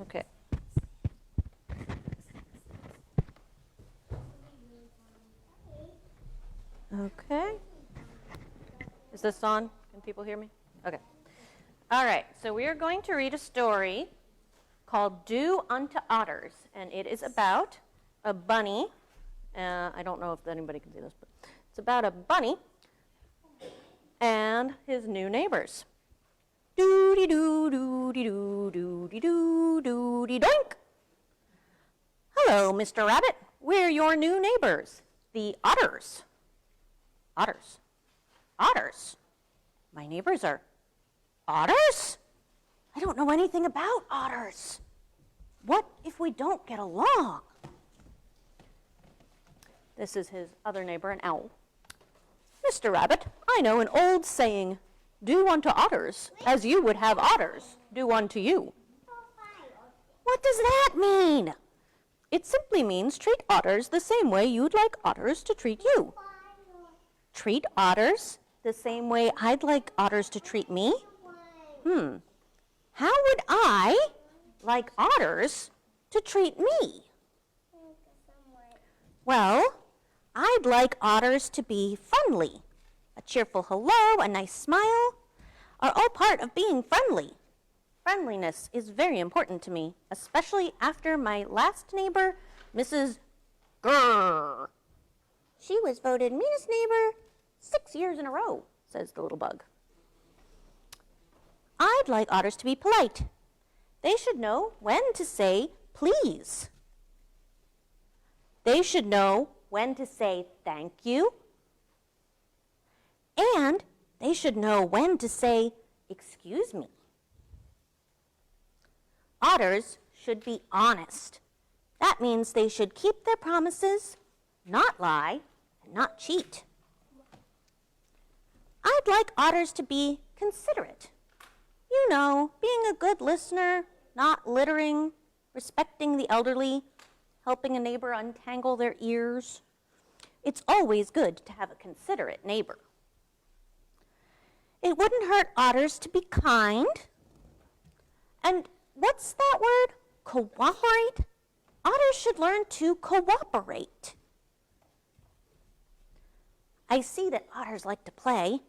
Okay. Okay. Is this on? Can people hear me? Okay. All right. So we are going to read a story called Do Unto Otters. And it is about a bunny. I don't know if anybody can see this, but it's about a bunny and his new neighbors. Doo-dee-doo-doo-dee-doo-doo-dee-doo-doo-dee-doink. Hello, Mr. Rabbit. We're your new neighbors, the Otters. Otters. Otters. My neighbors are otters? I don't know anything about otters. What if we don't get along? This is his other neighbor, an owl. Mr. Rabbit, I know an old saying, do unto otters as you would have otters do unto you. What does that mean? It simply means treat otters the same way you'd like otters to treat you. Treat otters the same way I'd like otters to treat me? How would I like otters to treat me? Well, I'd like otters to be friendly. A cheerful hello, a nice smile are all part of being friendly. Friendliness is very important to me, especially after my last neighbor, Mrs. Grrr. She was voted meanest neighbor 6 years in a row, says the little bug. I'd like otters to be polite. They should know when to say please. They should know when to say thank you. And they should know when to say excuse me. Otters should be honest. That means they should keep their promises, not lie, and not cheat. I'd like otters to be considerate. You know, being a good listener, not littering, respecting the elderly, helping a neighbor untangle their ears. It's always good to have a considerate neighbor. It wouldn't hurt otters to be kind. And what's that word? Cooperate? Otters should learn to cooperate. I see that otters like to play.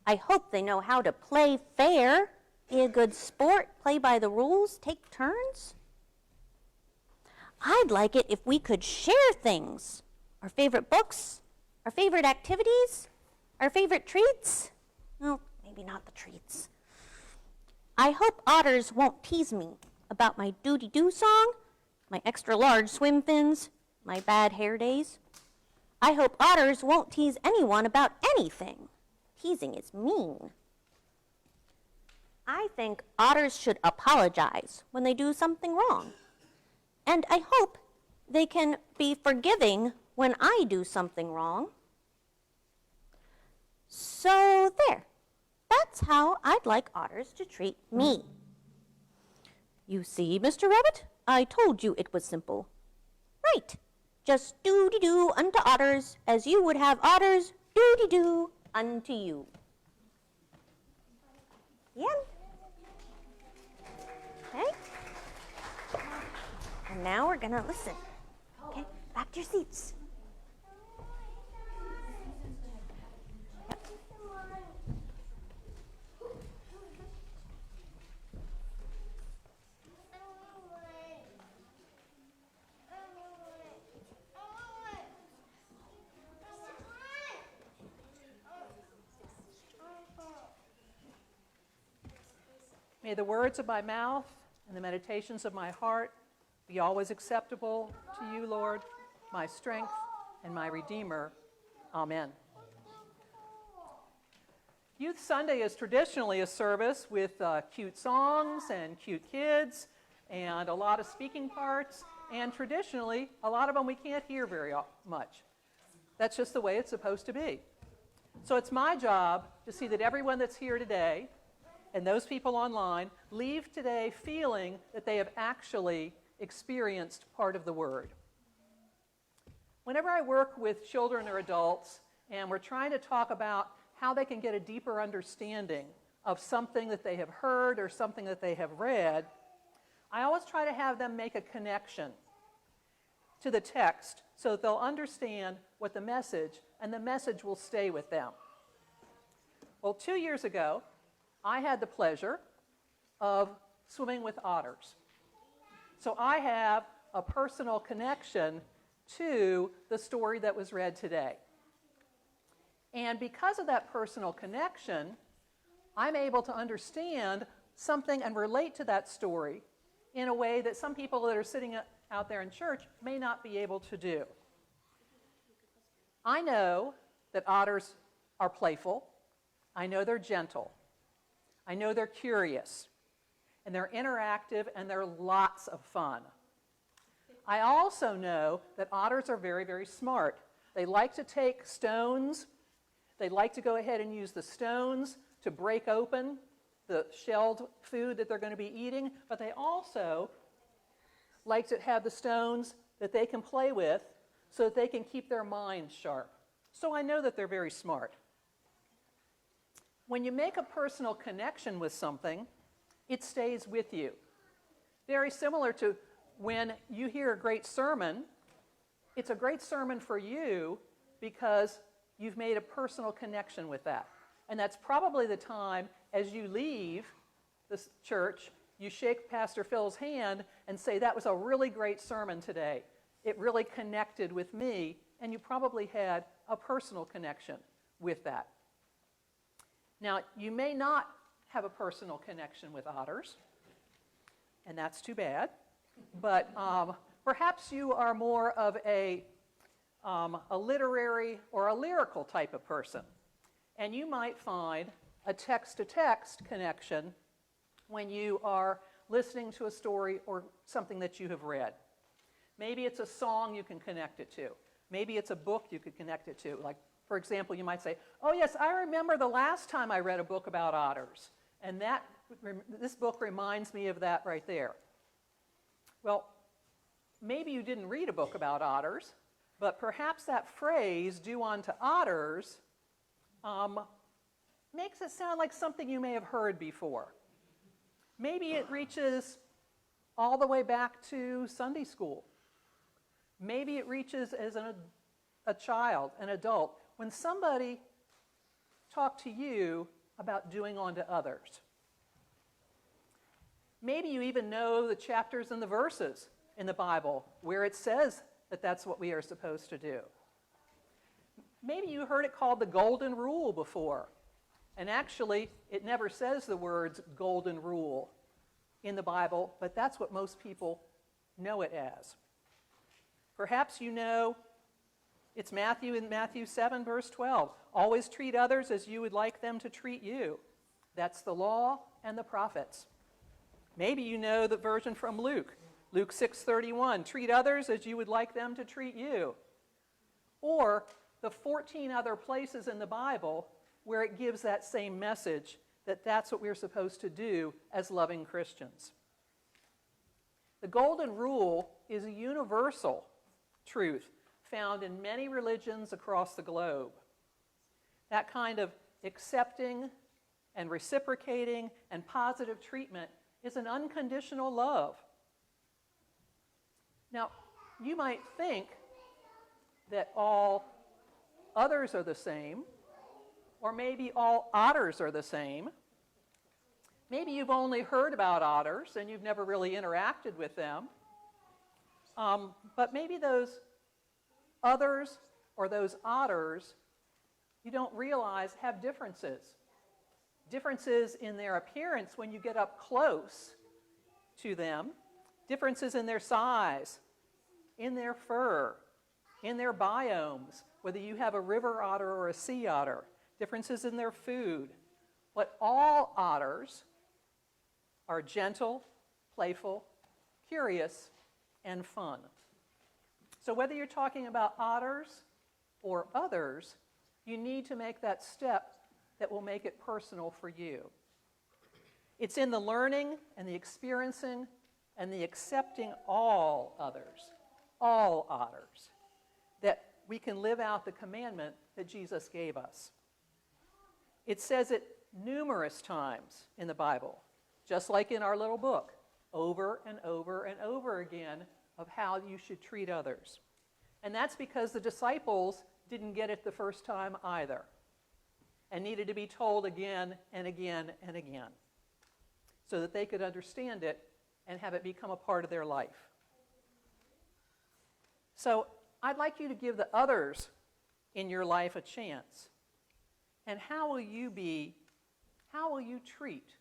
I hope they know how to play fair, be a good sport, play by the rules, take turns. I'd like it if we could share things. Our favorite books, our favorite activities, our favorite treats. Well, maybe not the treats. I hope otters won't tease me about my doody-doo song, my extra large swim fins, my bad hair days. I hope otters won't tease anyone about anything. Teasing is mean. I think otters should apologize when they do something wrong. And I hope they can be forgiving when I do something wrong. So there. That's how I'd like otters to treat me. You see, Mr. Rabbit, I told you it was simple. Right. Just do-de-do unto otters as you would have otters do-de-do unto you. Yeah. Okay. And now we're going to listen. Okay, back to your seats. May the words of my mouth and the meditations of my heart be always acceptable to you, Lord, my strength and my Redeemer. Amen. Youth Sunday is traditionally a service with cute songs and cute kids and a lot of speaking parts, and traditionally, a lot of them we can't hear very much. That's just the way it's supposed to be. So it's my job to see that everyone that's here today and those people online leave today feeling that they have actually experienced part of the Word. Whenever I work with children or adults and we're trying to talk about how they can get a deeper understanding of something that they have heard or something that they have read, I always try to have them make a connection to the text so that they'll understand what the message, and the message will stay with them. Well, 2 years ago, I had the pleasure of swimming with otters. So I have a personal connection to the story that was read today. And because of that personal connection, I'm able to understand something and relate to that story in a way that some people that are sitting out there in church may not be able to do. I know that otters are playful. I know they're gentle. I know they're curious. And they're interactive, and they're lots of fun. I also know that otters are very, very smart. They like to take stones. They like to go ahead and use the stones to break open the shelled food that they're going to be eating, but they also like to have the stones that they can play with so that they can keep their minds sharp. So I know that they're very smart. When you make a personal connection with something, it stays with you. Very similar to when you hear a great sermon, it's a great sermon for you because you've made a personal connection with that. And that's probably the time as you leave this church, you shake Pastor Phil's hand and say, that was a really great sermon today. It really connected with me, and you probably had a personal connection with that. Now, you may not have a personal connection with otters, and that's too bad, but perhaps you are more of a literary or a lyrical type of person, and you might find a text-to-text connection when you are listening to a story or something that you have read. Maybe it's a song you can connect it to. Maybe it's a book you could connect it to. Like, for example, you might say, oh yes, I remember the last time I read a book about otters, and this book reminds me of that right there. Well, maybe you didn't read a book about otters, but perhaps that phrase, "do unto otters," makes it sound like something you may have heard before. Maybe it reaches all the way back to Sunday school. Maybe it reaches as a child, an adult, when somebody talked to you about doing unto others. Maybe you even know the chapters and the verses in the Bible where it says that that's what we are supposed to do. Maybe you heard it called the Golden Rule before. And actually, it never says the words golden rule in the Bible, but that's what most people know it as. Perhaps you know it's Matthew in Matthew 7, verse 12. Always treat others as you would like them to treat you. That's the law and the prophets. Maybe you know the version from Luke, Luke 6:31. Treat others as you would like them to treat you. Or the 14 other places in the Bible where it gives that same message that that's what we're supposed to do as loving Christians. The Golden Rule is a universal truth found in many religions across the globe. That kind of accepting and reciprocating and positive treatment is an unconditional love. Now, you might think that all others are the same, or maybe all otters are the same. Maybe you've only heard about otters and you've never really interacted with them. But maybe those others or those otters, you don't realize have differences. Differences in their appearance when you get up close to them. Differences in their size, in their fur, in their biomes, whether you have a river otter or a sea otter. Differences in their food. But all otters are gentle, playful, curious, and fun. So whether you're talking about otters or others, you need to make that step that will make it personal for you. It's in the learning and the experiencing and the accepting all others, all otters, that we can live out the commandment that Jesus gave us. It says it numerous times in the Bible, just like in our little book. over and over and over again of how you should treat others. And that's because the disciples didn't get it the first time either, and needed to be told again and again and again so that they could understand it and have it become a part of their life. So I'd like you to give the others in your life a chance. And how will you treat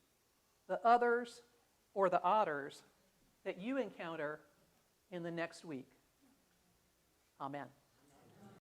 the others or the otters that you encounter in the next week? Amen.